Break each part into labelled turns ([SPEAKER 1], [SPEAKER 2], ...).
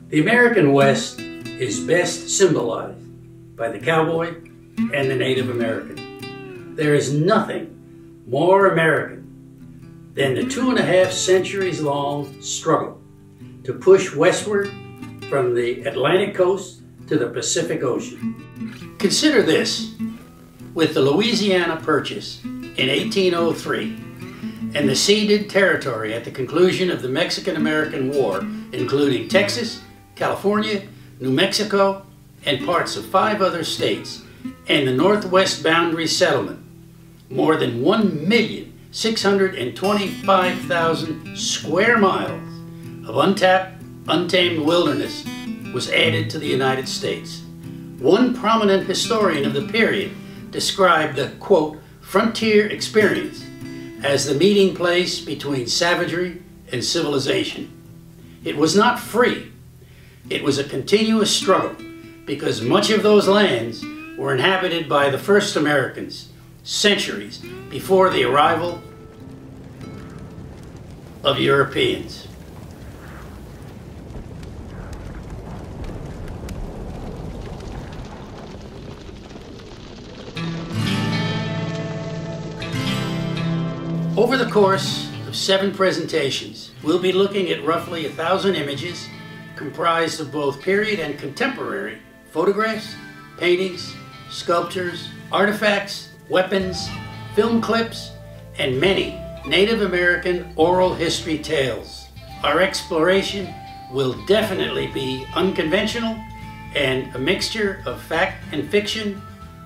[SPEAKER 1] The American West is best symbolized by the cowboy and the Native American. There is nothing more American than the 2.5 centuries long struggle to push westward from the Atlantic coast to the Pacific Ocean. Consider this: with the Louisiana Purchase in 1803 and the ceded territory at the conclusion of the Mexican-American War, including Texas, California, New Mexico, and parts of 5 other states, and the Northwest Boundary Settlement, more than 1,625,000 square miles of untapped, untamed wilderness was added to the United States. One prominent historian of the period described the, quote, frontier experience as the meeting place between savagery and civilization. It was not free. It was a continuous struggle because much of those lands were inhabited by the first Americans centuries before the arrival of Europeans. Over the course of 7 presentations, we'll be looking at roughly 1,000 images comprised of both period and contemporary photographs, paintings, sculptures, artifacts, weapons, film clips, and many Native American oral history tales. Our exploration will definitely be unconventional and a mixture of fact and fiction,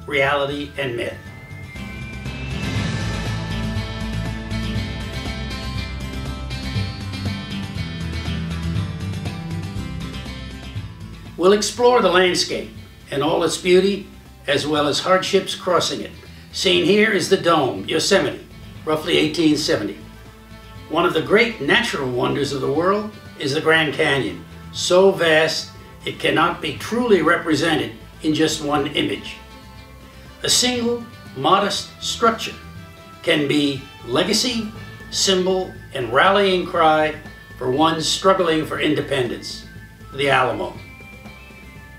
[SPEAKER 1] reality and myth. We'll explore the landscape and all its beauty, as well as hardships crossing it. Seen here is the Dome, Yosemite, roughly 1870. One of the great natural wonders of the world is the Grand Canyon, so vast it cannot be truly represented in just one image. A single, modest structure can be legacy, symbol, and rallying cry for one struggling for independence, the Alamo.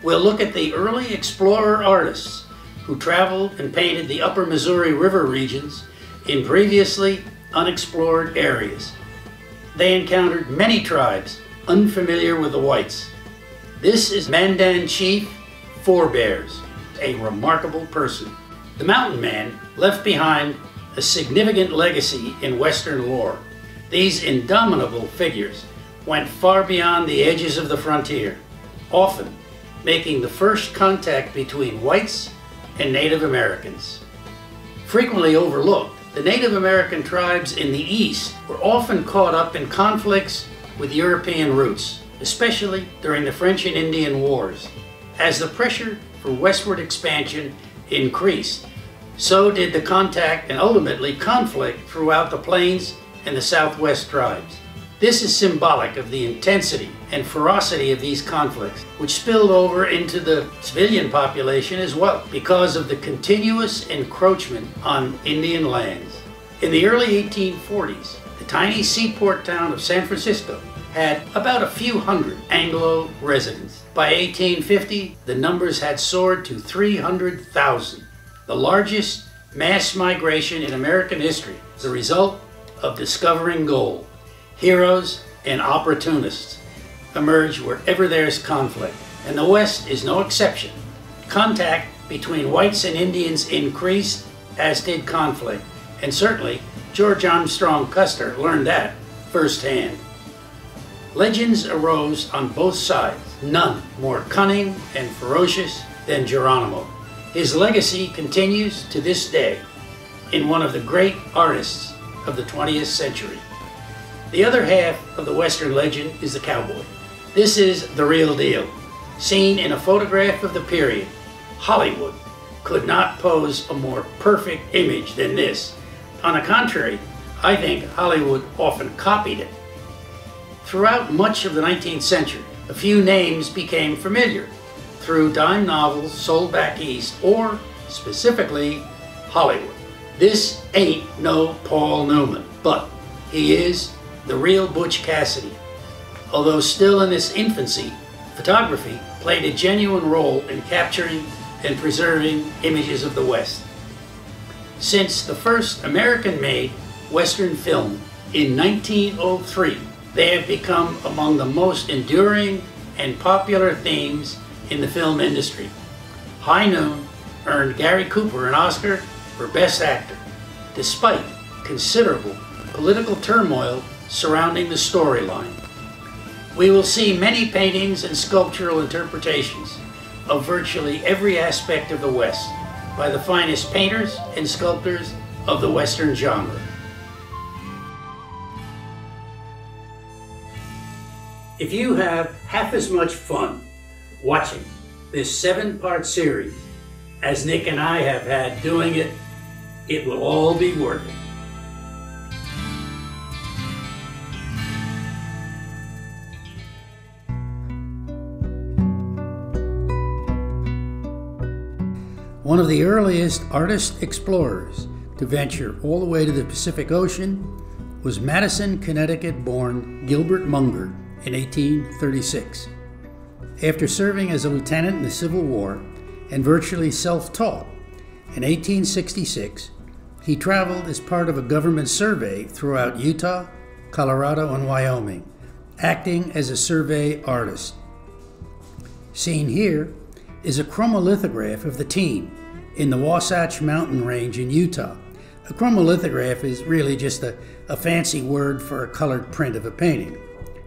[SPEAKER 1] We'll look at the early explorer artists who traveled and painted the upper Missouri River regions in previously unexplored areas. They encountered many tribes unfamiliar with the whites. This is Mandan Chief Forebears, a remarkable person. The mountain man left behind a significant legacy in Western lore. These indomitable figures went far beyond the edges of the frontier, often making the first contact between whites and Native Americans. Frequently overlooked, the Native American tribes in the East were often caught up in conflicts with European roots, especially during the French and Indian Wars. As the pressure for westward expansion increased, so did the contact and ultimately conflict throughout the Plains and the Southwest tribes. This is symbolic of the intensity and ferocity of these conflicts, which spilled over into the civilian population as well because of the continuous encroachment on Indian lands. In the early 1840s, the tiny seaport town of San Francisco had about a few hundred Anglo residents. By 1850, the numbers had soared to 300,000, the largest mass migration in American history as a result of discovering gold. Heroes and opportunists emerge wherever there is conflict, and the West is no exception. Contact between whites and Indians increased, as did conflict, and certainly George Armstrong Custer learned that firsthand. Legends arose on both sides, none more cunning and ferocious than Geronimo. His legacy continues to this day in one of the great artists of the 20th century. The other half of the Western legend is the cowboy. This is the real deal. Seen in a photograph of the period, Hollywood could not pose a more perfect image than this. On the contrary, I think Hollywood often copied it. Throughout much of the 19th century, a few names became familiar. through dime novels sold back east, or specifically Hollywood. This ain't no Paul Newman, but he is the real Butch Cassidy. Although still in its infancy, photography played a genuine role in capturing and preserving images of the West. Since the first American-made Western film in 1903, they have become among the most enduring and popular themes in the film industry. High Noon earned Gary Cooper an Oscar for Best Actor, despite considerable political turmoil surrounding the storyline. We will see many paintings and sculptural interpretations of virtually every aspect of the West by the finest painters and sculptors of the Western genre. If you have half as much fun watching this 7-part series as Nick and I have had doing it, it will all be worth it. One of the earliest artist explorers to venture all the way to the Pacific Ocean was Madison, Connecticut-born Gilbert Munger in 1836. After serving as a lieutenant in the Civil War and virtually self-taught, in 1866 he traveled as part of a government survey throughout Utah, Colorado, and Wyoming, acting as a survey artist. Seen here is a chromolithograph of the team in the Wasatch Mountain Range in Utah. A chromolithograph is really just a fancy word for a colored print of a painting.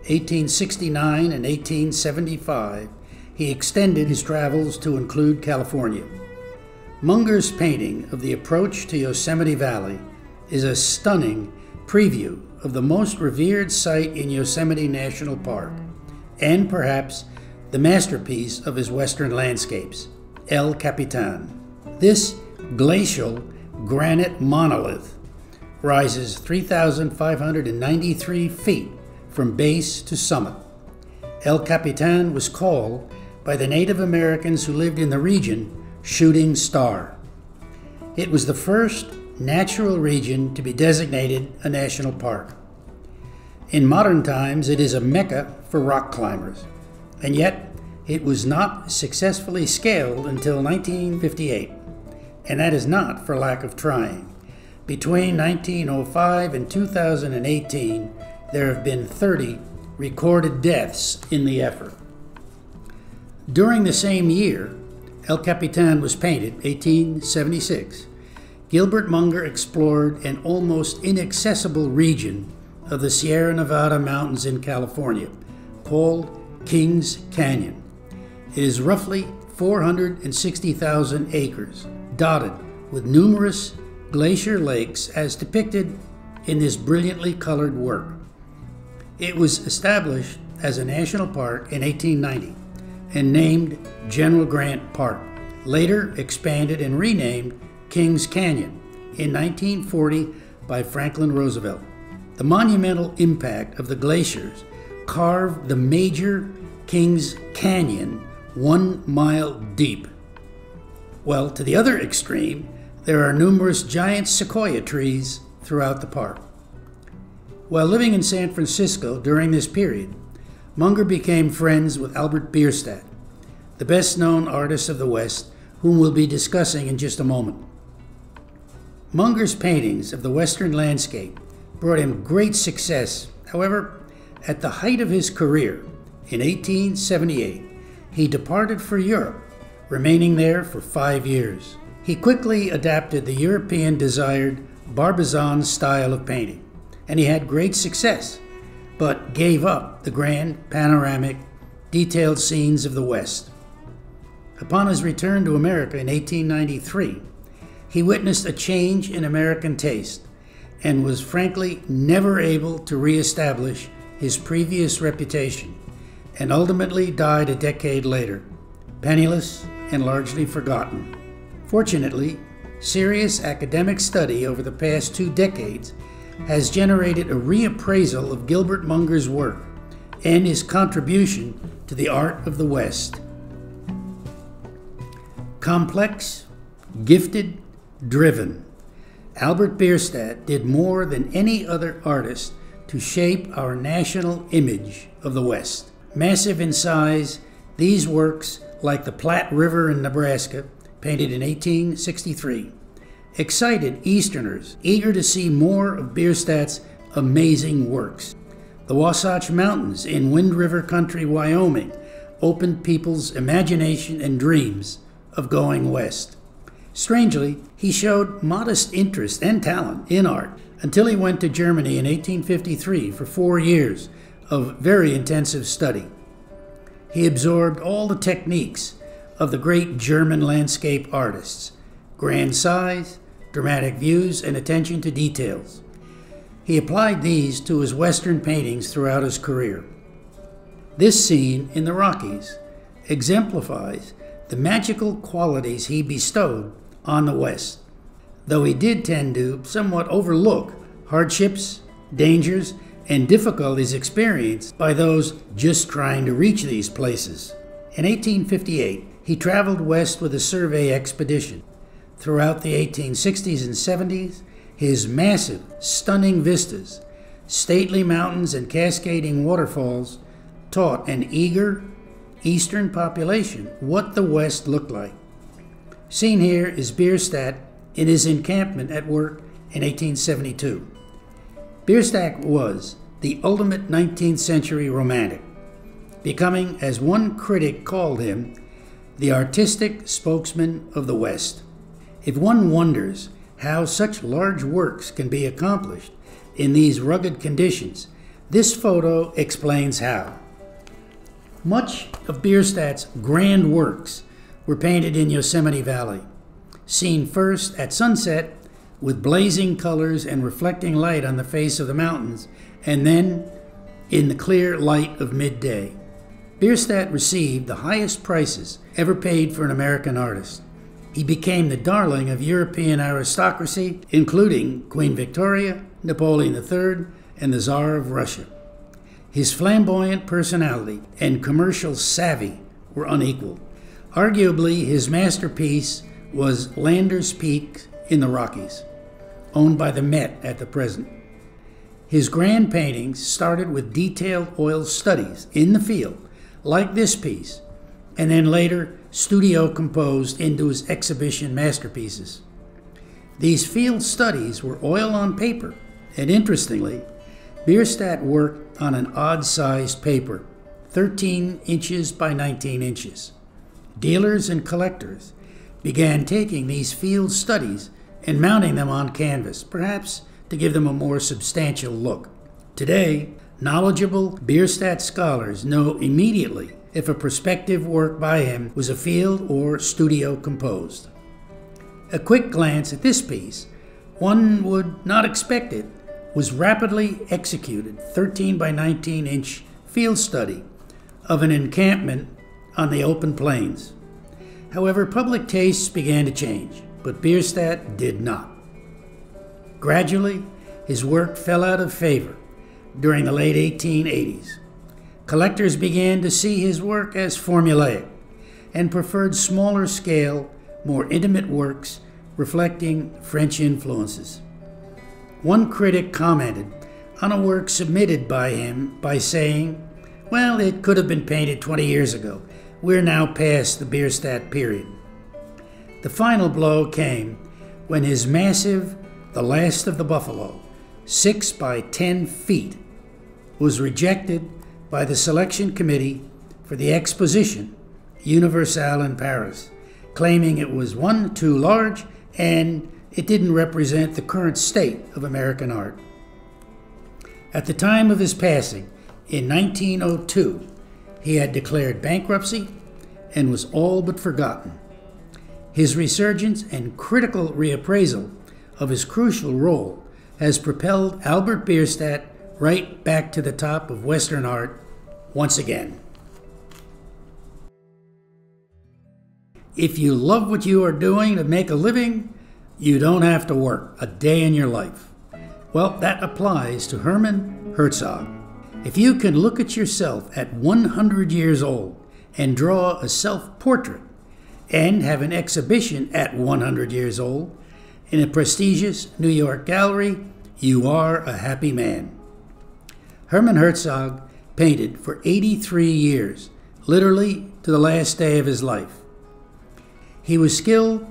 [SPEAKER 1] 1869 and 1875, he extended his travels to include California. Munger's painting of the approach to Yosemite Valley is a stunning preview of the most revered site in Yosemite National Park, and perhaps the masterpiece of his western landscapes, El Capitan. This glacial granite monolith rises 3,593 feet from base to summit. El Capitan was called by the Native Americans who lived in the region Shooting Star. It was the first natural region to be designated a national park. In modern times, it is a mecca for rock climbers, and yet it was not successfully scaled until 1958, and that is not for lack of trying. Between 1905 and 2018, there have been 30 recorded deaths in the effort. During the same year El Capitan was painted, 1876, Gilbert Munger explored an almost inaccessible region of the Sierra Nevada mountains in California called Kings Canyon. It is roughly 460,000 acres, dotted with numerous glacier lakes as depicted in this brilliantly colored work. It was established as a national park in 1890 and named General Grant Park, later expanded and renamed Kings Canyon in 1940 by Franklin Roosevelt. The monumental impact of the glaciers carved the major Kings Canyon 1 mile deep. Well, to the other extreme, there are numerous giant sequoia trees throughout the park. While living in San Francisco during this period, Munger became friends with Albert Bierstadt, the best-known artist of the West, whom we'll be discussing in just a moment. Munger's paintings of the Western landscape brought him great success. However, at the height of his career, in 1878, he departed for Europe, remaining there for 5 years. He quickly adapted the European-desired Barbizon style of painting, and he had great success, but gave up the grand, panoramic, detailed scenes of the West. Upon his return to America in 1893, he witnessed a change in American taste and was frankly never able to reestablish his previous reputation, and ultimately died a decade later, penniless and largely forgotten. Fortunately, serious academic study over the past 2 decades has generated a reappraisal of Gilbert Munger's work and his contribution to the art of the West. Complex, gifted, driven, Albert Bierstadt did more than any other artist to shape our national image of the West. Massive in size, these works, like the Platte River in Nebraska, painted in 1863, excited Easterners eager to see more of Bierstadt's amazing works. The Wasatch Mountains in Wind River Country, Wyoming, opened people's imagination and dreams of going west. Strangely, he showed modest interest and talent in art until he went to Germany in 1853 for 4 years of very intensive study. He absorbed all the techniques of the great German landscape artists: grand size, dramatic views, and attention to details. He applied these to his Western paintings throughout his career. This scene in the Rockies exemplifies the magical qualities he bestowed on the West, though he did tend to somewhat overlook hardships, dangers, and difficulties experienced by those just trying to reach these places. In 1858, he traveled west with a survey expedition. Throughout the 1860s and 70s, his massive, stunning vistas, stately mountains, and cascading waterfalls taught an eager Eastern population what the West looked like. Seen here is Bierstadt in his encampment at work in 1872. Bierstadt was the ultimate 19th century romantic, becoming, as one critic called him, the artistic spokesman of the West. If one wonders how such large works can be accomplished in these rugged conditions, this photo explains how. Much of Bierstadt's grand works were painted in Yosemite Valley, seen first at sunset with blazing colors and reflecting light on the face of the mountains, and then in the clear light of midday. Bierstadt received the highest prices ever paid for an American artist. He became the darling of European aristocracy, including Queen Victoria, Napoleon III, and the Tsar of Russia. His flamboyant personality and commercial savvy were unequaled. Arguably, his masterpiece was Landers Peak in the Rockies, owned by the Met at the present. His grand paintings started with detailed oil studies in the field, like this piece, and then later studio composed into his exhibition masterpieces. These field studies were oil on paper, and interestingly, Bierstadt worked on an odd-sized paper, 13 inches by 19 inches. Dealers and collectors began taking these field studies and mounting them on canvas, perhaps to give them a more substantial look. Today, knowledgeable Bierstadt scholars know immediately if a prospective work by him was a field or studio composed. A quick glance at this piece, one would not expect it, was rapidly executed 13 by 19 inch field study of an encampment on the open plains. However, public tastes began to change, but Bierstadt did not. Gradually, his work fell out of favor during the late 1880s. Collectors began to see his work as formulaic and preferred smaller scale, more intimate works reflecting French influences. One critic commented on a work submitted by him by saying, "Well, it could have been painted 20 years ago. We're now past the Bierstadt period." The final blow came when his massive The Last of the Buffalo, 6 by 10 feet, was rejected by the selection committee for the exposition Universelle in Paris, claiming it was one, too large, and it didn't represent the current state of American art. At the time of his passing, in 1902, he had declared bankruptcy and was all but forgotten. His resurgence and critical reappraisal of his crucial role has propelled Albert Bierstadt right back to the top of Western art once again. If you love what you are doing to make a living, you don't have to work a day in your life. Well, that applies to Hermann Herzog. If you can look at yourself at 100 years old and draw a self-portrait, and have an exhibition at 100 years old in a prestigious New York gallery, you are a happy man. Hermann Herzog painted for 83 years, literally to the last day of his life. He was skilled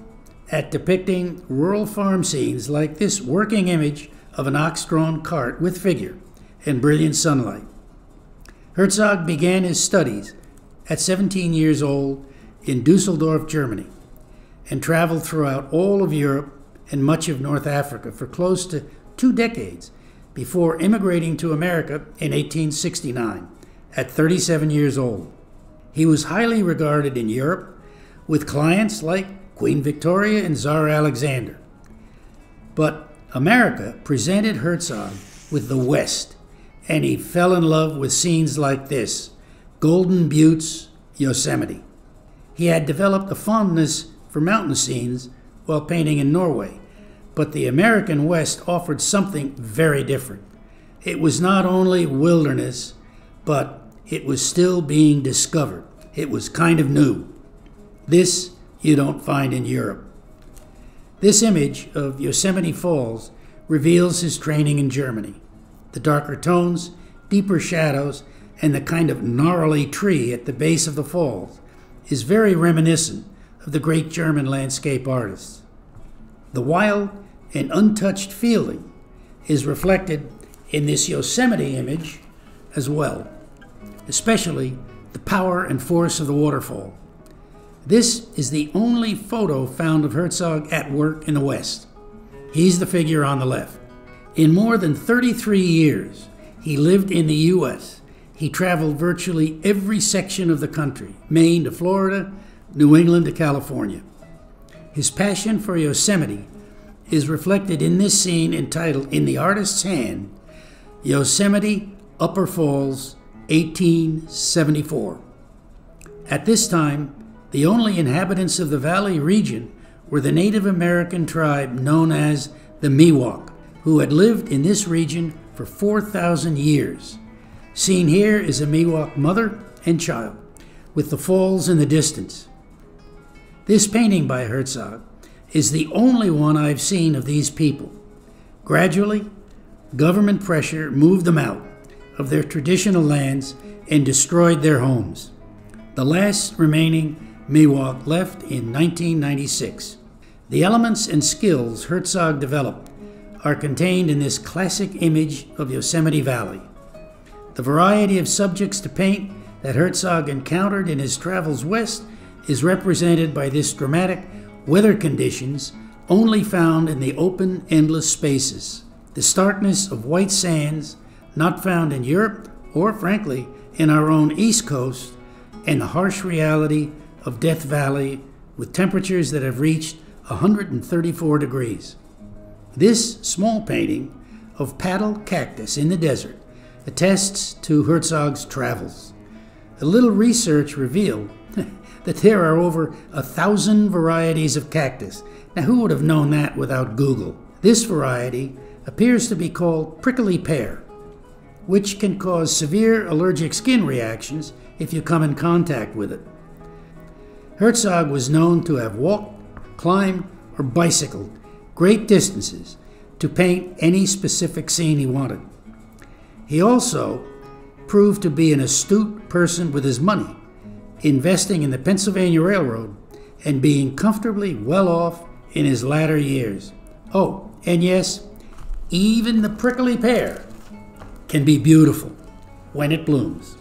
[SPEAKER 1] at depicting rural farm scenes like this working image of an ox-drawn cart with figure in brilliant sunlight. Herzog began his studies at 17 years old in Dusseldorf, Germany, and traveled throughout all of Europe and much of North Africa for close to 2 decades before immigrating to America in 1869 at 37 years old. He was highly regarded in Europe with clients like Queen Victoria and Tsar Alexander. But America presented Herzog with the West, and he fell in love with scenes like this: Golden Buttes, Yosemite. He had developed a fondness for mountain scenes while painting in Norway, but the American West offered something very different. It was not only wilderness, but it was still being discovered. It was kind of new. This you don't find in Europe. This image of Yosemite Falls reveals his training in Germany. The darker tones, deeper shadows, and the kind of gnarly tree at the base of the falls is very reminiscent of the great German landscape artists. The wild and untouched feeling is reflected in this Yosemite image as well, especially the power and force of the waterfall. This is the only photo found of Herzog at work in the West. He's the figure on the left. In more than 33 years he lived in the U.S., he traveled virtually every section of the country, Maine to Florida, New England to California. His passion for Yosemite is reflected in this scene entitled, in the artist's hand, Yosemite Upper Falls, 1874. At this time, the only inhabitants of the valley region were the Native American tribe known as the Miwok, who had lived in this region for 4,000 years. Seen here is a Miwok mother and child, with the falls in the distance. This painting by Herzog is the only one I've seen of these people. Gradually, government pressure moved them out of their traditional lands and destroyed their homes. The last remaining Miwok left in 1996. The elements and skills Herzog developed are contained in this classic image of Yosemite Valley. The variety of subjects to paint that Herzog encountered in his travels west is represented by this dramatic weather conditions only found in the open, endless spaces. The starkness of white sands not found in Europe or, frankly, in our own East Coast, and the harsh reality of Death Valley with temperatures that have reached 134 degrees. This small painting of paddle cactus in the desert attests to Herzog's travels. A little research revealed that there are over 1,000 varieties of cactus. Now, who would have known that without Google? This variety appears to be called prickly pear, which can cause severe allergic skin reactions if you come in contact with it. Herzog was known to have walked, climbed, or bicycled great distances to paint any specific scene he wanted. He also proved to be an astute person with his money, investing in the Pennsylvania Railroad and being comfortably well off in his latter years. Oh, and yes, even the prickly pear can be beautiful when it blooms.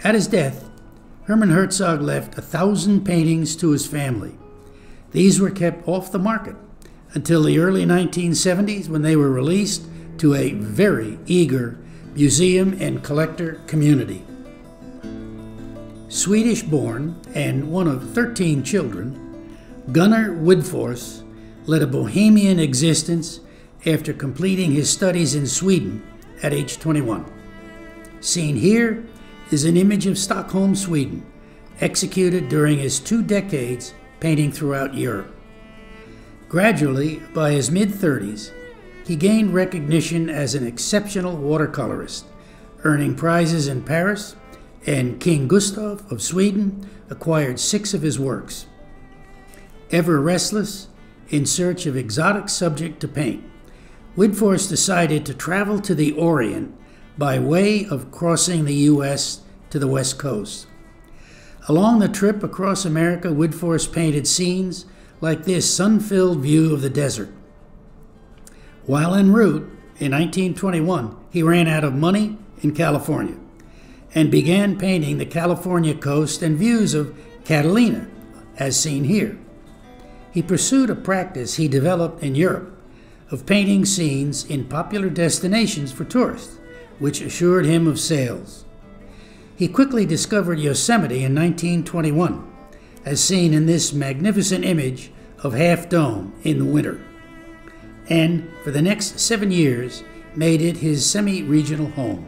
[SPEAKER 1] At his death, Hermann Herzog left 1,000 paintings to his family. These were kept off the market until the early 1970s, when they were released to a very eager museum and collector community. Swedish-born and one of 13 children, Gunnar Widforss led a bohemian existence after completing his studies in Sweden at age 21. Seen here is an image of Stockholm, Sweden, executed during his 2 decades painting throughout Europe. Gradually, by his mid-30s, he gained recognition as an exceptional watercolorist, earning prizes in Paris and King Gustav of Sweden acquired 6 of his works. Ever restless, in search of exotic subject to paint, Wigforss decided to travel to the Orient by way of crossing the U.S. to the West Coast. Along the trip across America, Wigforss painted scenes like this sun-filled view of the desert. While en route, in 1921, he ran out of money in California and began painting the California coast and views of Catalina, as seen here. He pursued a practice he developed in Europe of painting scenes in popular destinations for tourists, which assured him of sales. He quickly discovered Yosemite in 1921, as seen in this magnificent image of Half Dome in the winter, and for the next 7 years made it his semi-regional home.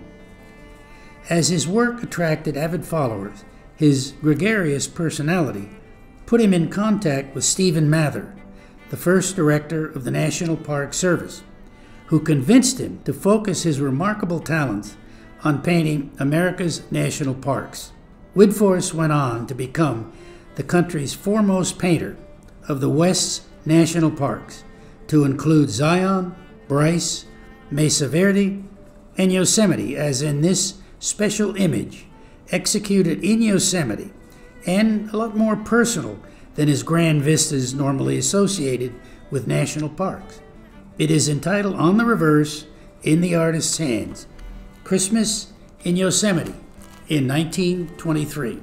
[SPEAKER 1] As his work attracted avid followers, his gregarious personality put him in contact with Stephen Mather, the first director of the National Park Service, who convinced him to focus his remarkable talents on painting America's national parks. Wigforss went on to become the country's foremost painter of the West's national parks, to include Zion, Bryce, Mesa Verde, and Yosemite, as in this special image, executed in Yosemite, and a lot more personal than his grand vistas normally associated with national parks. It is entitled on the reverse, in the artist's hands, Christmas in Yosemite in 1923.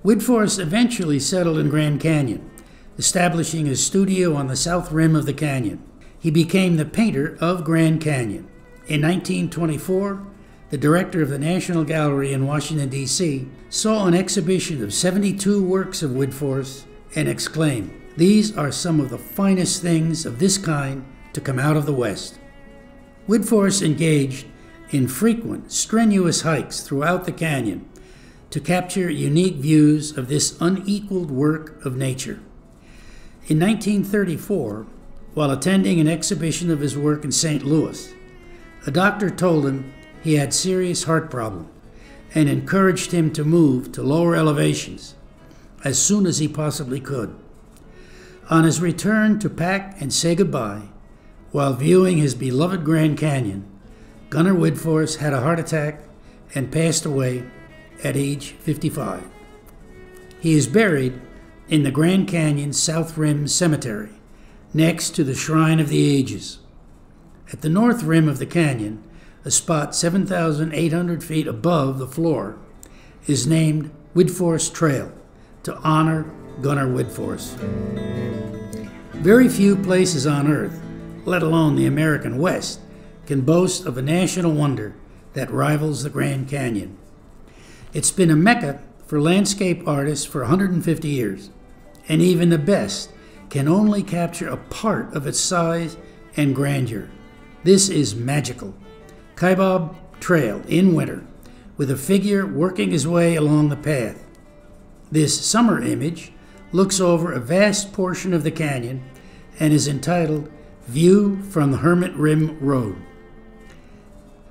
[SPEAKER 1] Wigforss eventually settled in Grand Canyon, establishing his studio on the south rim of the canyon. He became the painter of Grand Canyon. In 1924, the director of the National Gallery in Washington, D.C., saw an exhibition of 72 works of Wigforss and exclaimed, "These are some of the finest things of this kind to come out of the West." Wigforss engaged in frequent, strenuous hikes throughout the canyon to capture unique views of this unequaled work of nature. In 1934, while attending an exhibition of his work in St. Louis, a doctor told him he had serious heart problems and encouraged him to move to lower elevations as soon as he possibly could. On his return to pack and say goodbye, while viewing his beloved Grand Canyon, Gunnar Wigforss had a heart attack and passed away at age 55. He is buried in the Grand Canyon South Rim Cemetery, next to the Shrine of the Ages. At the north rim of the canyon, a spot 7,800 feet above the floor, is named Wigforss Trail, to honor Gunnar Wigforss. Very few places on Earth, let alone the American West, can boast of a national wonder that rivals the Grand Canyon. It's been a mecca for landscape artists for 150 years, and even the best can only capture a part of its size and grandeur. This is magical. Kaibab Trail in winter, with a figure working his way along the path. This summer image looks over a vast portion of the canyon and is entitled View from the Hermit Rim Road.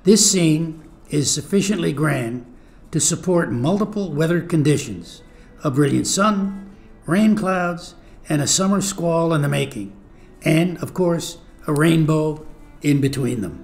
[SPEAKER 1] This scene is sufficiently grand to support multiple weather conditions, a brilliant sun, rain clouds, and a summer squall in the making, and, of course, a rainbow in between them.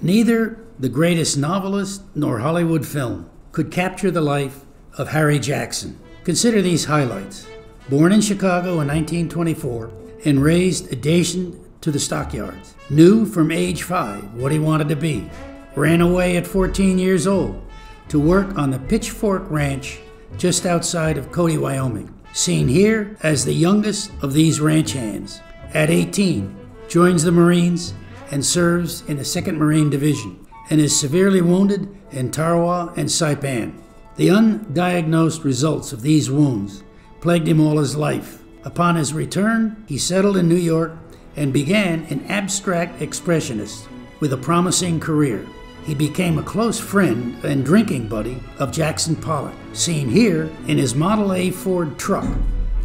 [SPEAKER 1] Neither the greatest novelist nor Hollywood film could capture the life of Harry Jackson. Consider these highlights. Born in Chicago in 1924 and raised adjacent to the stockyards, knew from age 5 what he wanted to be, ran away at 14 years old to work on the Pitchfork Ranch just outside of Cody, Wyoming, seen here as the youngest of these ranch hands. At 18, joins the Marines and serves in the 2nd Marine Division, and is severely wounded in Tarawa and Saipan. The undiagnosed results of these wounds plagued him all his life. Upon his return, he settled in New York and began an abstract expressionist with a promising career. He became a close friend and drinking buddy of Jackson Pollock, seen here in his Model A Ford truck,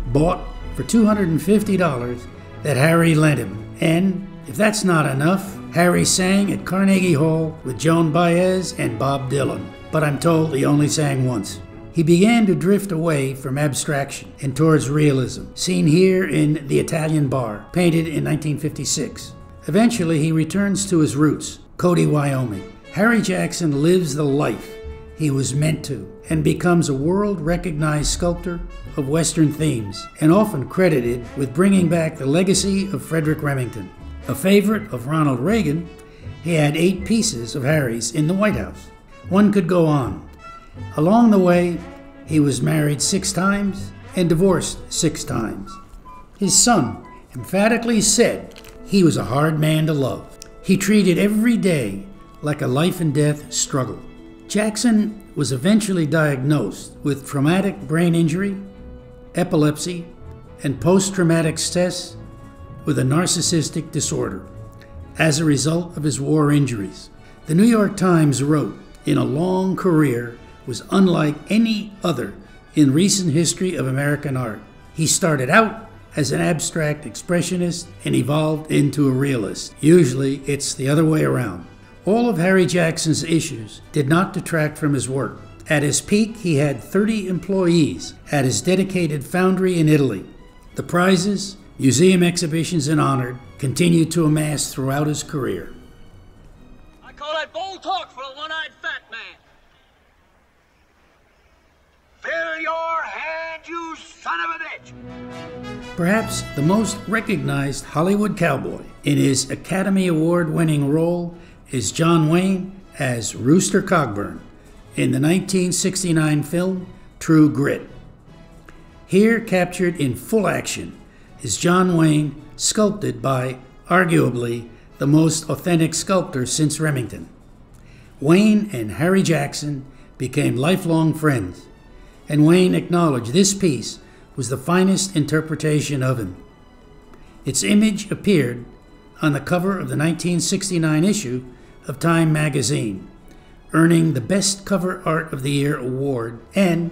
[SPEAKER 1] bought for $250 that Harry lent him. And if that's not enough, Harry sang at Carnegie Hall with Joan Baez and Bob Dylan, but I'm told he only sang once. He began to drift away from abstraction and towards realism, seen here in The Italian Bar, painted in 1956. Eventually, he returns to his roots, Cody, Wyoming. Harry Jackson lives the life he was meant to and becomes a world-recognized sculptor of Western themes, and often credited with bringing back the legacy of Frederic Remington. A favorite of Ronald Reagan, he had 8 pieces of Harry's in the White House. One could go on. Along the way, he was married 6 times and divorced 6 times. His son emphatically said he was a hard man to love. He treated every day like a life and death struggle. Jackson was eventually diagnosed with traumatic brain injury, epilepsy, and post-traumatic stress with a narcissistic disorder as a result of his war injuries. The New York Times wrote, "In a long career was unlike any other in recent history of American art. He started out as an abstract expressionist and evolved into a realist. Usually it's the other way around." All of Harry Jackson's issues did not detract from his work. At his peak, he had 30 employees at his dedicated foundry in Italy. The prizes, museum exhibitions, and honor continued to amass throughout his career.
[SPEAKER 2] I call that bold talk for a one-eyed fat man. Fill your hand, you son of a bitch!
[SPEAKER 1] Perhaps the most recognized Hollywood cowboy in his Academy Award-winning role is John Wayne as Rooster Cogburn in the 1969 film True Grit. Here, captured in full action, is John Wayne, sculpted by arguably the most authentic sculptor since Remington. Wayne and Harry Jackson became lifelong friends, and Wayne acknowledged this piece was the finest interpretation of him. Its image appeared on the cover of the 1969 issue of Time magazine, earning the Best Cover Art of the Year award and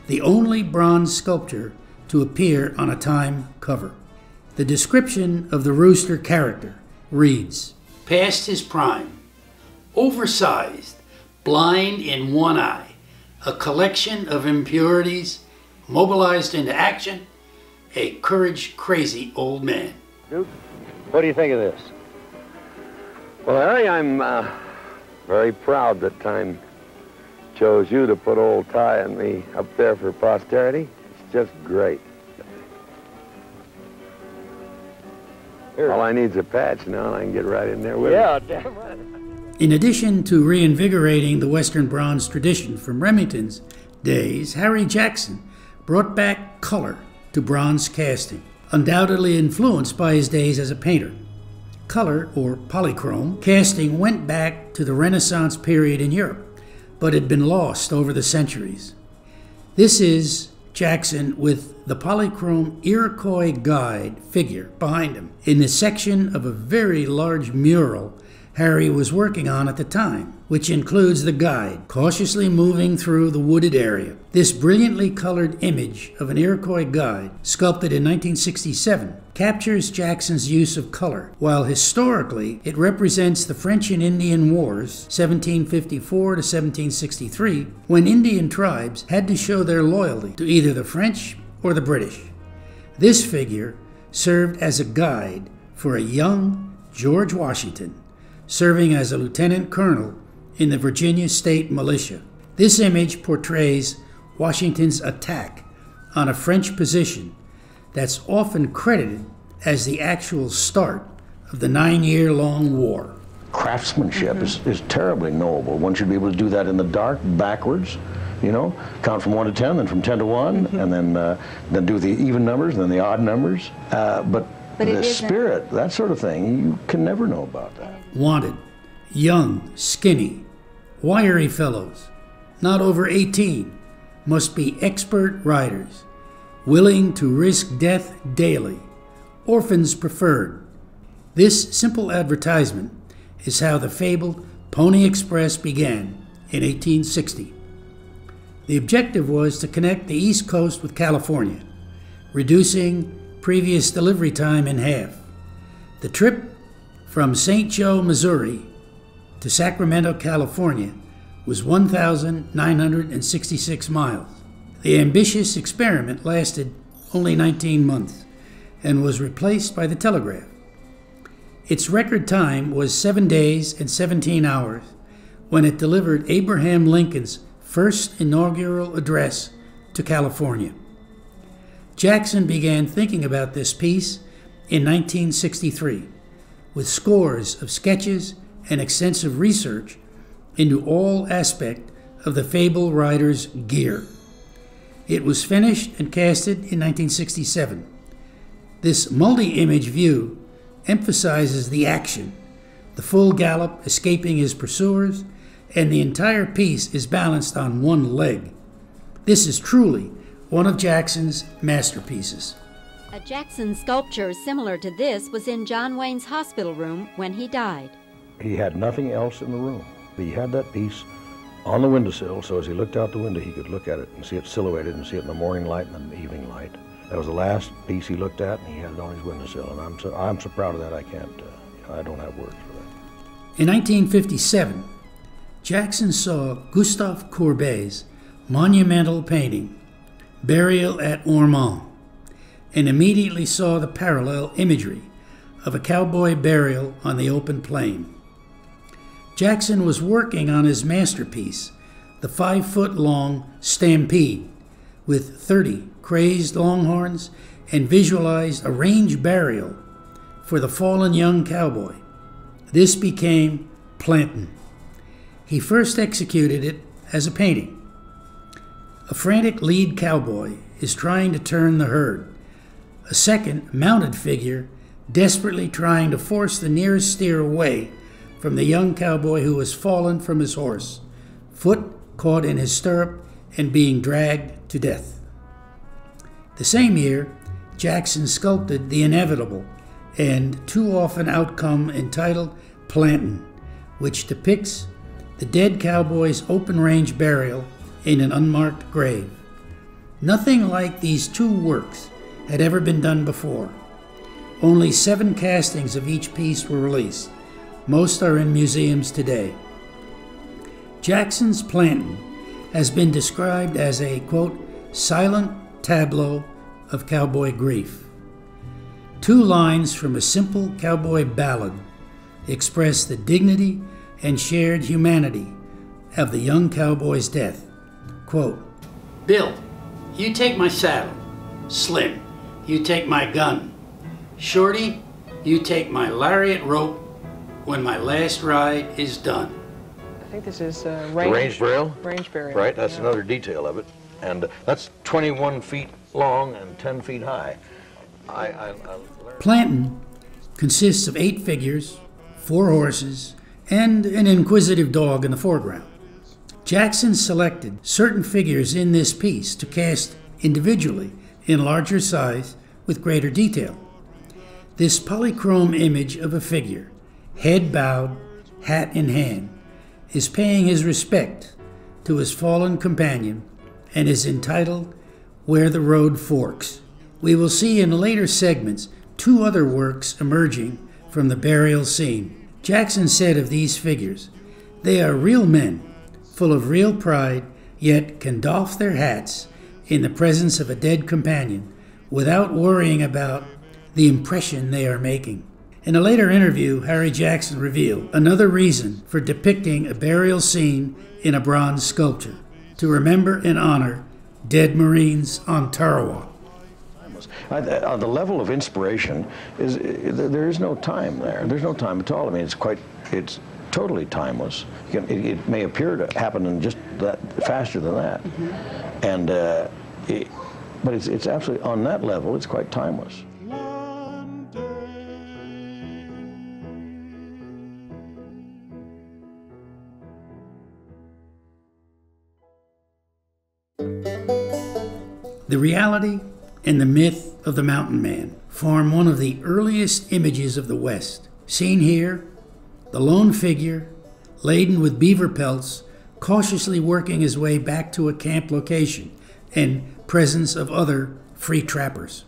[SPEAKER 1] the only bronze sculpture to appear on a Time cover. The description of the rooster character reads, "Past his prime, oversized, blind in one eye, a collection of impurities, mobilized into action, a courage-crazy old man."
[SPEAKER 3] Duke, what do you think of this? Well, Harry, I'm very proud that Time chose you to put old Ty and me up there for posterity. It's just great. All I need is a patch now, and I can get right in there with it. Yeah, damn right.
[SPEAKER 1] In addition to reinvigorating the Western bronze tradition from Remington's days, Harry Jackson brought back color to bronze casting, undoubtedly influenced by his days as a painter. Color, or polychrome, casting went back to the Renaissance period in Europe, but had been lost over the centuries. This is Jackson with the polychrome Iroquois guide figure behind him in the section of a very large mural Harry was working on at the time, which includes the guide cautiously moving through the wooded area. This brilliantly colored image of an Iroquois guide, sculpted in 1967, captures Jackson's use of color, while historically it represents the French and Indian Wars, 1754 to 1763, when Indian tribes had to show their loyalty to either the French or the British. This figure served as a guide for a young George Washington, serving as a lieutenant colonel in the Virginia State Militia. This image portrays Washington's attack on a French position that's often credited as the actual start of the 9-year-long war.
[SPEAKER 4] Craftsmanship is terribly knowable. One should be able to do that in the dark, backwards, you know, count from 1 to 10, then from 10 to 1, and then do the even numbers, and then the odd numbers. But the spirit, that sort of thing, you can never know about that.
[SPEAKER 1] Wanted, young, skinny, wiry fellows, not over 18, must be expert riders, willing to risk death daily, orphans preferred. This simple advertisement is how the fabled Pony Express began in 1860. The objective was to connect the East Coast with California, reducing previous delivery time in half. The trip from St. Joe, Missouri to Sacramento, California was 1,966 miles. The ambitious experiment lasted only 19 months and was replaced by the telegraph. Its record time was 7 days and 17 hours when it delivered Abraham Lincoln's first inaugural address to California. Jackson began thinking about this piece in 1963 with scores of sketches and extensive research into all aspects of the Fable Rider's gear. It was finished and casted in 1967. This multi-image view emphasizes the action, the full gallop escaping his pursuers, and the entire piece is balanced on one leg. This is truly one of Jackson's masterpieces.
[SPEAKER 5] A Jackson sculpture similar to this was in John Wayne's hospital room when he died.
[SPEAKER 4] He had nothing else in the room. He had that piece on the windowsill, so as he looked out the window, he could look at it and see it silhouetted and see it in the morning light and the evening light. That was the last piece he looked at, and he had it on his windowsill. And I'm so proud of that. I can't. I don't have words for that.
[SPEAKER 1] In 1957, Jackson saw Gustave Courbet's monumental painting, Burial at Ormond, and immediately saw the parallel imagery of a cowboy burial on the open plain. Jackson was working on his masterpiece, the 5-foot-long Stampede, with 30 crazed longhorns, and visualized a range burial for the fallen young cowboy. This became Plantin. He first executed it as a painting. A frantic lead cowboy is trying to turn the herd. A second mounted figure desperately trying to force the nearest steer away from the young cowboy who has fallen from his horse, foot caught in his stirrup and being dragged to death. The same year, Jackson sculpted the inevitable and too often outcome entitled Plantin, which depicts the dead cowboy's open-range burial in an unmarked grave. Nothing like these two works had ever been done before. Only 7 castings of each piece were released. Most are in museums today. Jackson's Plantin has been described as a, quote, silent tableau of cowboy grief. 2 lines from a simple cowboy ballad express the dignity and shared humanity of the young cowboy's death. Quote, Bill, you take my saddle. Slim, you take my gun. Shorty, you take my lariat rope when my last ride is done.
[SPEAKER 6] I think this is
[SPEAKER 4] range burial?
[SPEAKER 6] Range burial.
[SPEAKER 4] Right, that's another detail of it. And that's 21 feet long and 10 feet high.
[SPEAKER 1] Plantin consists of 8 figures, 4 horses, and an inquisitive dog in the foreground. Jackson selected certain figures in this piece to cast individually in larger size with greater detail. This polychrome image of a figure, head bowed, hat in hand, is paying his respect to his fallen companion and is entitled Where the Road Forks. We will see in later segments 2 other works emerging from the burial scene. Jackson said of these figures, they are real men, full of real pride, yet can doff their hats in the presence of a dead companion without worrying about the impression they are making. In a later interview, Harry Jackson revealed another reason for depicting a burial scene in a bronze sculpture, to remember and honor dead Marines on Tarawa.
[SPEAKER 4] The level of inspiration is, there is no time there. There's no time at all. I mean, it's totally timeless. It may appear to happen in just that faster than that. Mm-hmm. And, but it's absolutely, on that level, it's quite timeless.
[SPEAKER 1] The reality and the myth of the mountain man form one of the earliest images of the West. Seen here, the lone figure, laden with beaver pelts, cautiously working his way back to a camp location in presence of other free trappers.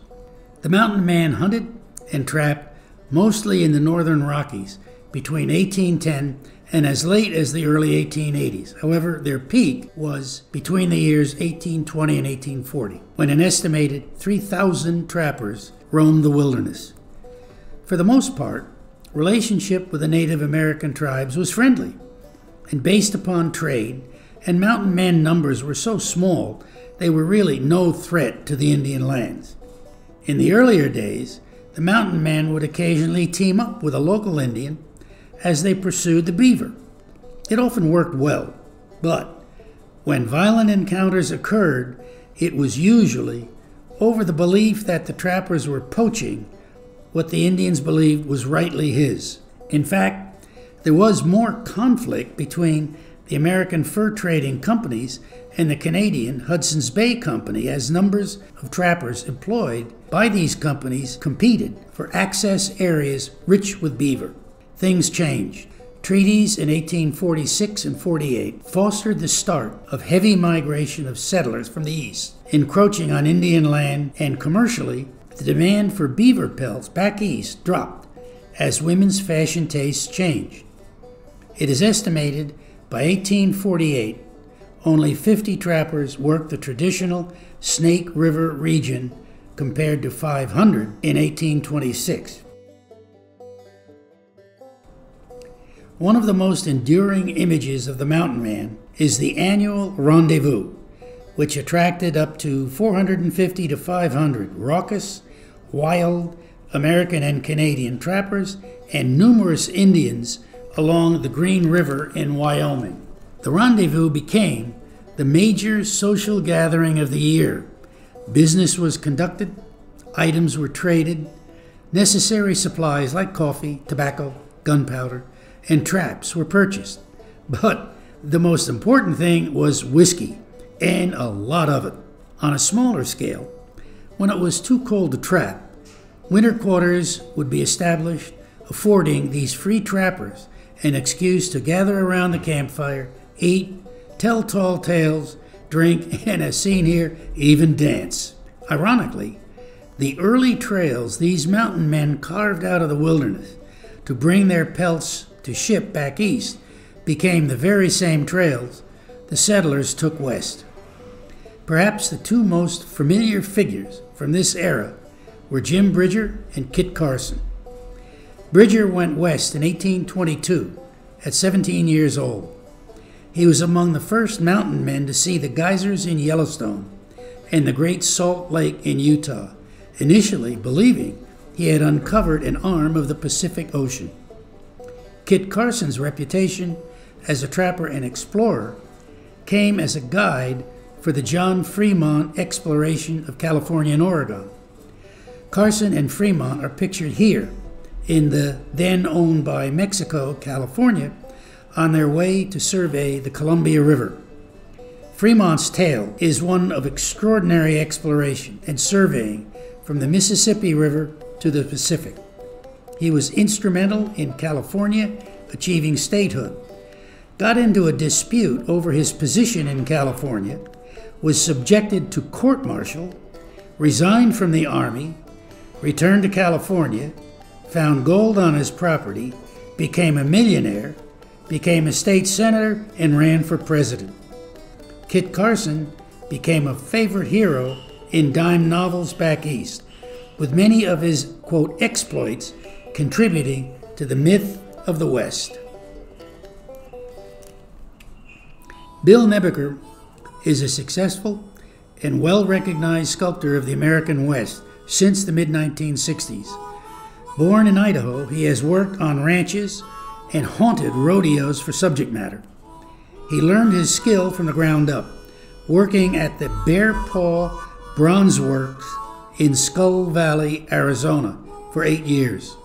[SPEAKER 1] The mountain man hunted and trapped mostly in the northern Rockies, between 1810 and as late as the early 1880s. However, their peak was between the years 1820 and 1840, when an estimated 3,000 trappers roamed the wilderness. For the most part, relationship with the Native American tribes was friendly and based upon trade, and mountain man numbers were so small they were really no threat to the Indian lands. In the earlier days, the mountain men would occasionally team up with a local Indian as they pursued the beaver. It often worked well, but when violent encounters occurred, it was usually over the belief that the trappers were poaching what the Indians believed was rightly his. In fact, there was more conflict between the American fur trading companies and the Canadian Hudson's Bay Company, as numbers of trappers employed by these companies competed for access areas rich with beaver. Things changed. Treaties in 1846 and 48 fostered the start of heavy migration of settlers from the east, encroaching on Indian land, and commercially, the demand for beaver pelts back east dropped as women's fashion tastes changed. It is estimated by 1848, only 50 trappers worked the traditional Snake River region compared to 500 in 1826. One of the most enduring images of the mountain man is the annual rendezvous, which attracted up to 450 to 500 raucous, wild American and Canadian trappers and numerous Indians along the Green River in Wyoming. The rendezvous became the major social gathering of the year. Business was conducted, items were traded, necessary supplies like coffee, tobacco, gunpowder, and traps were purchased. But the most important thing was whiskey, and a lot of it. On a smaller scale, when it was too cold to trap, winter quarters would be established, affording these free trappers an excuse to gather around the campfire, eat, tell tall tales, drink, and as seen here, even dance. Ironically, the early trails these mountain men carved out of the wilderness to bring their pelts to ship back east became the very same trails the settlers took west. Perhaps the two most familiar figures from this era were Jim Bridger and Kit Carson. Bridger went west in 1822 at 17 years old. He was among the first mountain men to see the geysers in Yellowstone and the Great Salt Lake in Utah, initially believing he had uncovered an arm of the Pacific Ocean. Kit Carson's reputation as a trapper and explorer came as a guide for the John Fremont exploration of California and Oregon. Carson and Fremont are pictured here in the then owned by Mexico, California, on their way to survey the Columbia River. Fremont's tale is one of extraordinary exploration and surveying from the Mississippi River to the Pacific. He was instrumental in California achieving statehood, got into a dispute over his position in California, was subjected to court-martial, resigned from the army, returned to California, found gold on his property, became a millionaire, became a state senator, and ran for president. Kit Carson became a favorite hero in dime novels back east, with many of his, quote, exploits contributing to the myth of the West. Bill Nebeker is a successful and well-recognized sculptor of the American West since the mid-1960s. Born in Idaho, he has worked on ranches and haunted rodeos for subject matter. He learned his skill from the ground up, working at the Bear Paw Bronze Works in Skull Valley, Arizona, for 8 years.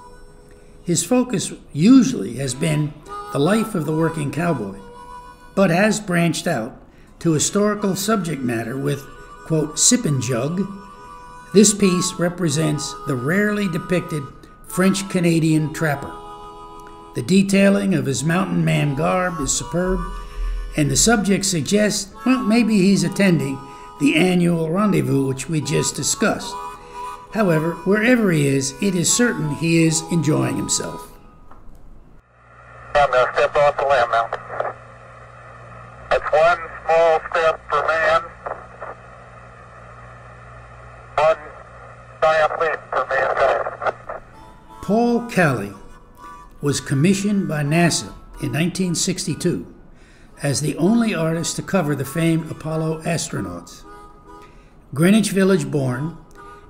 [SPEAKER 1] His focus usually has been the life of the working cowboy, but has branched out to historical subject matter with, quote, Sip and Jug. This piece represents the rarely depicted French-Canadian trapper. The detailing of his mountain man garb is superb, and the subject suggests, well, maybe he's attending the annual rendezvous which we just discussed. However, wherever he is, it is certain he is enjoying himself.
[SPEAKER 6] I'm going to step off the limb now. That's one small step for man, one giant leap for mankind.
[SPEAKER 1] Paul Kelly was commissioned by NASA in 1962 as the only artist to cover the famed Apollo astronauts. Greenwich Village born,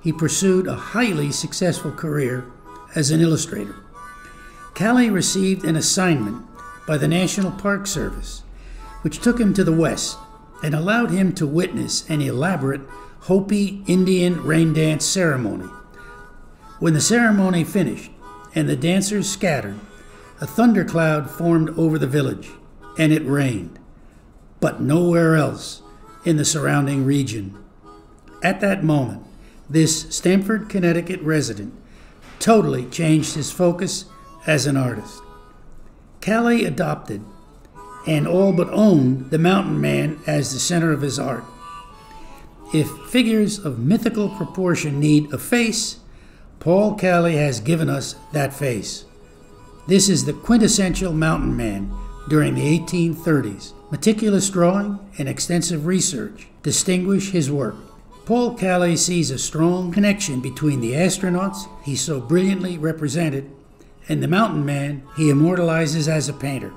[SPEAKER 1] he pursued a highly successful career as an illustrator. Kelly received an assignment by the National Park Service, which took him to the west and allowed him to witness an elaborate Hopi Indian rain dance ceremony. When the ceremony finished and the dancers scattered, a thundercloud formed over the village, and it rained, but nowhere else in the surrounding region. At that moment, this Stamford, Connecticut resident totally changed his focus as an artist. Kelly adopted and all but owned the mountain man as the center of his art. If figures of mythical proportion need a face, Paul Kelly has given us that face. This is the quintessential mountain man during the 1830s. Meticulous drawing and extensive research distinguish his work. Paul Kelly sees a strong connection between the astronauts he so brilliantly represented and the mountain man he immortalizes as a painter.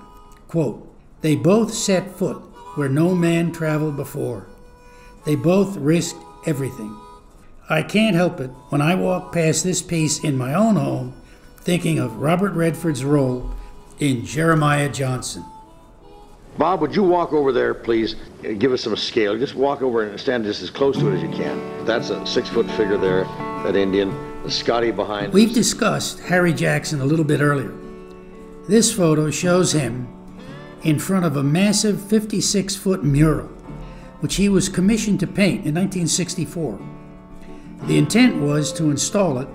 [SPEAKER 1] Quote, "They both set foot where no man traveled before. They both risked everything. I can't help it when I walk past this piece in my own home thinking of Robert Redford's role in Jeremiah Johnson."
[SPEAKER 4] Bob, would you walk over there, please? Give us some scale. Just walk over and stand just as close to it as you can. That's a 6-foot figure there, that Indian. Scotty behind us.
[SPEAKER 1] We've discussed Harry Jackson a little bit earlier. This photo shows him in front of a massive 56-foot mural, which he was commissioned to paint in 1964. The intent was to install it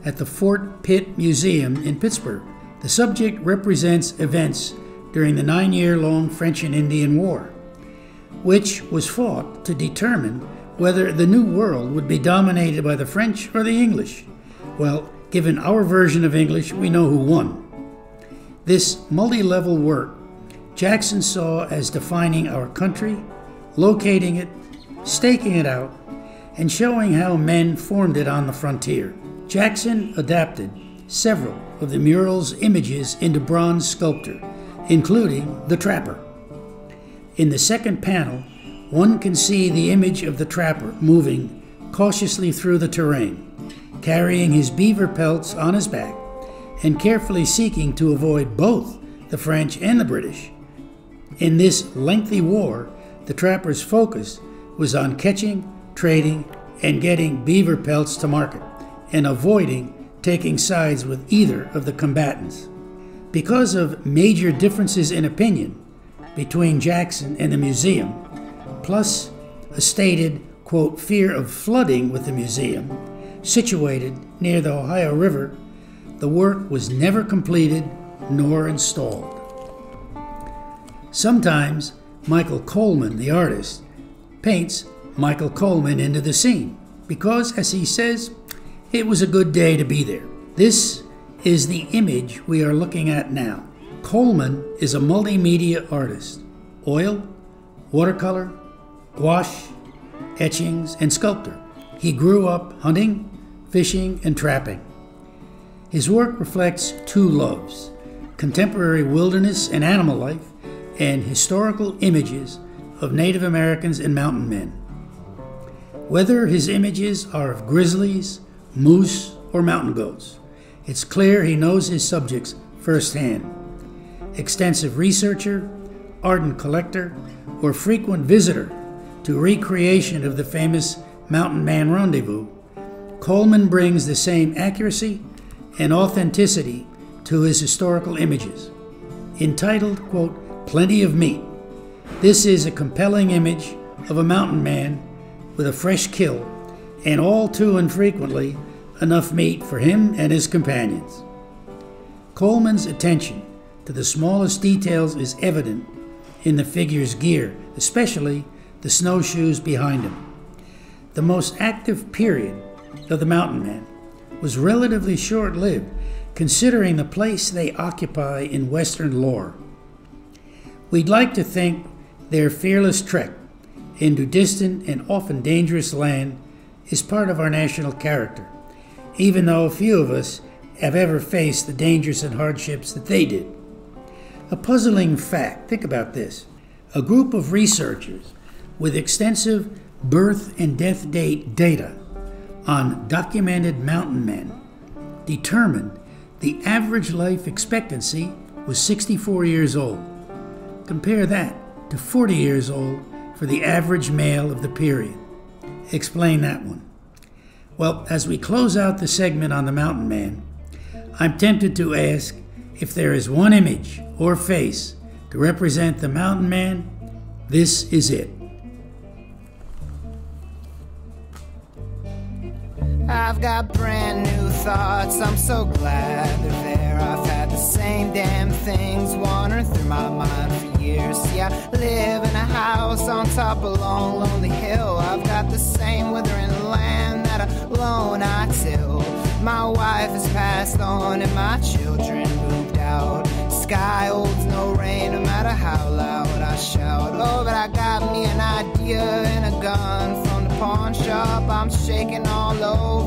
[SPEAKER 1] at the Fort Pitt Museum in Pittsburgh. The subject represents events during the 9-year-long French and Indian War, which was fought to determine whether the New World would be dominated by the French or the English. Well, given our version of English, we know who won. This multi-level work Jackson saw as defining our country, locating it, staking it out, and showing how men formed it on the frontier. Jackson adapted several of the mural's images into bronze sculpture, including the trapper. In the second panel, one can see the image of the trapper moving cautiously through the terrain, carrying his beaver pelts on his back and carefully seeking to avoid both the French and the British. In this lengthy war, the trapper's focus was on catching, trading, and getting beaver pelts to market, and avoiding taking sides with either of the combatants. Because of major differences in opinion between Jackson and the museum, plus a stated, quote, fear of flooding with the museum, situated near the Ohio River, the work was never completed nor installed. Sometimes Michael Coleman, the artist, paints Michael Coleman into the scene because, as he says, it was a good day to be there. This is the image we are looking at now. Coleman is a multimedia artist: oil, watercolor, gouache, etchings, and sculptor. He grew up hunting, fishing, and trapping. His work reflects two loves: contemporary wilderness and animal life, and historical images of Native Americans and mountain men. Whether his images are of grizzlies, moose, or mountain goats, it's clear he knows his subjects firsthand. Extensive researcher, ardent collector, or frequent visitor to recreation of the famous Mountain Man Rendezvous, Coleman brings the same accuracy and authenticity to his historical images. Entitled, quote, "Plenty of Meat," this is a compelling image of a mountain man with a fresh kill and all too infrequently enough meat for him and his companions. Coleman's attention to the smallest details is evident in the figure's gear, especially the snowshoes behind him. The most active period of the Mountain Men was relatively short-lived, considering the place they occupy in Western lore. We'd like to think their fearless trek into distant and often dangerous land is part of our national character, even though few of us have ever faced the dangers and hardships that they did. A puzzling fact, think about this. A group of researchers with extensive birth and death date data on documented mountain men determined the average life expectancy was 64 years old. Compare that to 40 years old for the average male of the period. Explain that one. Well, as we close out the segment on the mountain man, I'm tempted to ask if there is one image or face to represent the mountain man, this is it.
[SPEAKER 7] I've got brand new thoughts, I'm so glad they're there. I've had the same damn things wandering through my mind for years. See, I live in a house on top of a long, lonely hill. I've got the same withering land that alone I till. My wife has passed on and my children moved out. Sky holds no rain no matter how loud I shout. Oh, but I got me an idea and a gun from the pawn shop. I'm shaking all over